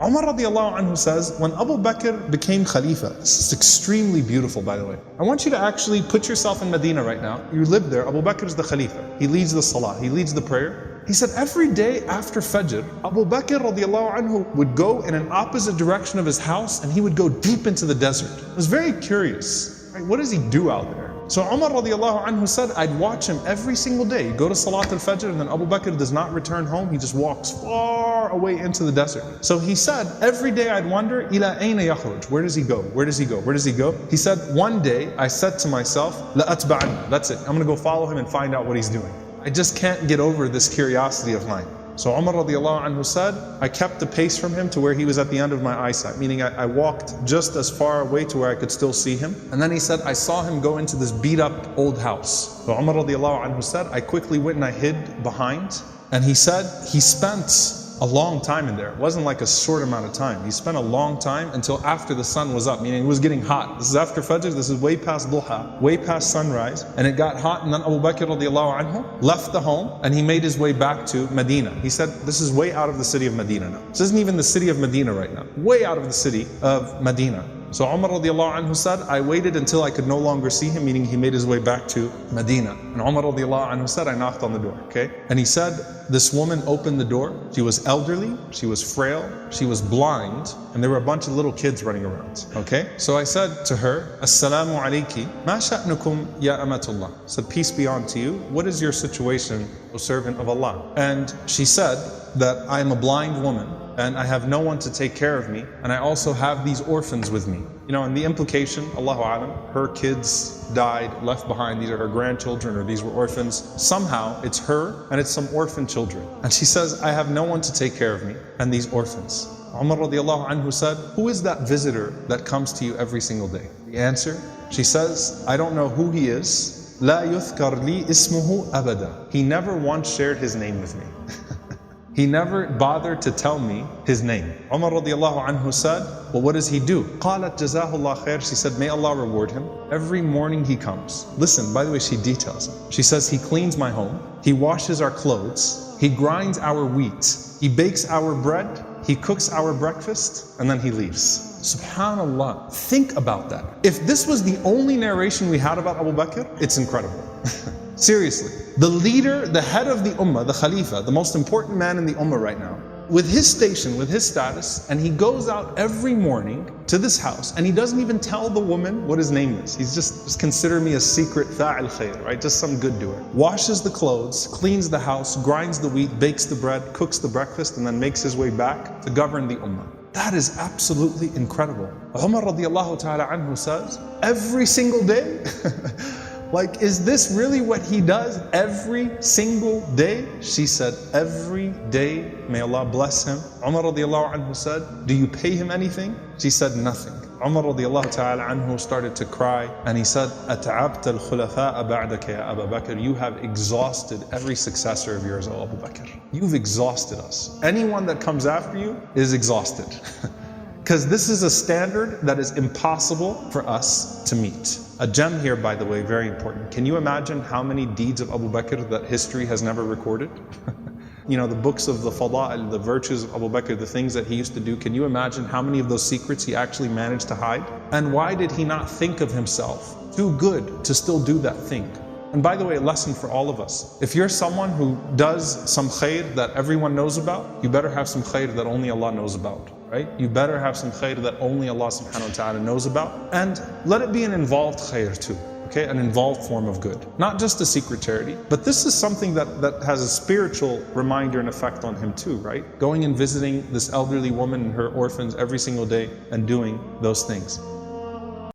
Umar radiallahu anhu says, when Abu Bakr became Khalifa, this is extremely beautiful by the way. I want you to actually put yourself in Medina right now. You live there, Abu Bakr is the Khalifa. He leads the Salah, he leads the prayer. He said every day after Fajr, Abu Bakr radiallahu anhu would go in an opposite direction of his house and he would go deep into the desert. I was very curious, right? What does he do out there? So Umar radiallahu anhu said, I'd watch him every single day. He'd go to Salat al-Fajr and then Abu Bakr does not return home. He just walks far away into the desert. So he said, every day I'd wonder, ila ayna yakhruj? Where does he go? Where does he go? Where does he go? He said, one day I said to myself, la atba'an. That's it. I'm gonna go follow him and find out what he's doing. I just can't get over this curiosity of mine. So Umar radiallahu anhu said, I kept the pace from him to where he was at the end of my eyesight, meaning I walked just as far away to where I could still see him. And then he said, I saw him go into this beat up old house. So Umar radiallahu anhu said, I quickly went and I hid behind. And he said, he spent a long time in there. It wasn't like a short amount of time. He spent a long time until after the sun was up, meaning it was getting hot. This is after Fajr, this is way past Duha, way past sunrise. And it got hot and then Abu Bakr radiallahu anhu left the home and he made his way back to Medina. He said, this is way out of the city of Medina now. This isn't even the city of Medina right now. Way out of the city of Medina. So Umar radiallahu anhu said, I waited until I could no longer see him, meaning he made his way back to Medina. And Umar radiallahu anhu said, I knocked on the door, okay? And he said, this woman opened the door. She was elderly, she was frail, she was blind, and there were a bunch of little kids running around, okay? So I said to her, Assalamu alayki, ma sha'nukum ya amatullah. I said, peace be unto you. What is your situation, O servant of Allah? And she said that I am a blind woman, and I have no one to take care of me, and I also have these orphans with me. You know, and the implication, Allahu Alam, her kids died, left behind, these are her grandchildren, or these were orphans. Somehow, it's her, and it's some orphan children. And she says, I have no one to take care of me, and these orphans. Umar radiallahu anhu said, who is that visitor that comes to you every single day? The answer, she says, I don't know who he is. La yuthkar li ismuhu abada. He never once shared his name with me. He never bothered to tell me his name. Umar radiallahu anhu said, well, what does he do? قالت جزاه الله خير. She said, may Allah reward him. Every morning he comes. Listen, by the way, she details it. She says, he cleans my home, he washes our clothes, he grinds our wheat, he bakes our bread, he cooks our breakfast, and then he leaves. Subhanallah, think about that. If this was the only narration we had about Abu Bakr, it's incredible. Seriously, the leader, the head of the ummah, the Khalifa, the most important man in the ummah right now, with his station, with his status, and he goes out every morning to this house and he doesn't even tell the woman what his name is. He's just consider me a secret fa'il khair, right? Just some good doer. Washes the clothes, cleans the house, grinds the wheat, bakes the bread, cooks the breakfast, and then makes his way back to govern the ummah. That is absolutely incredible. Umar radiallahu ta'ala anhu says, every single day, like, is this really what he does every single day? She said, every day, may Allah bless him. Umar radiallahu anhu said, do you pay him anything? She said, nothing. Umar radiallahu ta'ala anhu started to cry and he said, أَتَعَبْتَ الْخُلَفَاءَ بَعْدَكَ يَا أَبَا بَكْرِ. You have exhausted every successor of yours, O Abu Bakr. You've exhausted us. Anyone that comes after you is exhausted. Because this is a standard that is impossible for us to meet. A gem here, by the way, very important. Can you imagine how many deeds of Abu Bakr that history has never recorded? You know, the books of the fada'il, the virtues of Abu Bakr, the things that he used to do. Can you imagine how many of those secrets he actually managed to hide? And why did he not think of himself too good to still do that thing? And by the way, a lesson for all of us. If you're someone who does some khair that everyone knows about, you better have some khair that only Allah knows about, right? You better have some khair that only Allah subhanahu wa ta'ala knows about. And let it be an involved khair too, okay? An involved form of good. Not just a secret charity, but this is something that has a spiritual reminder and effect on him too, right? Going and visiting this elderly woman and her orphans every single day and doing those things.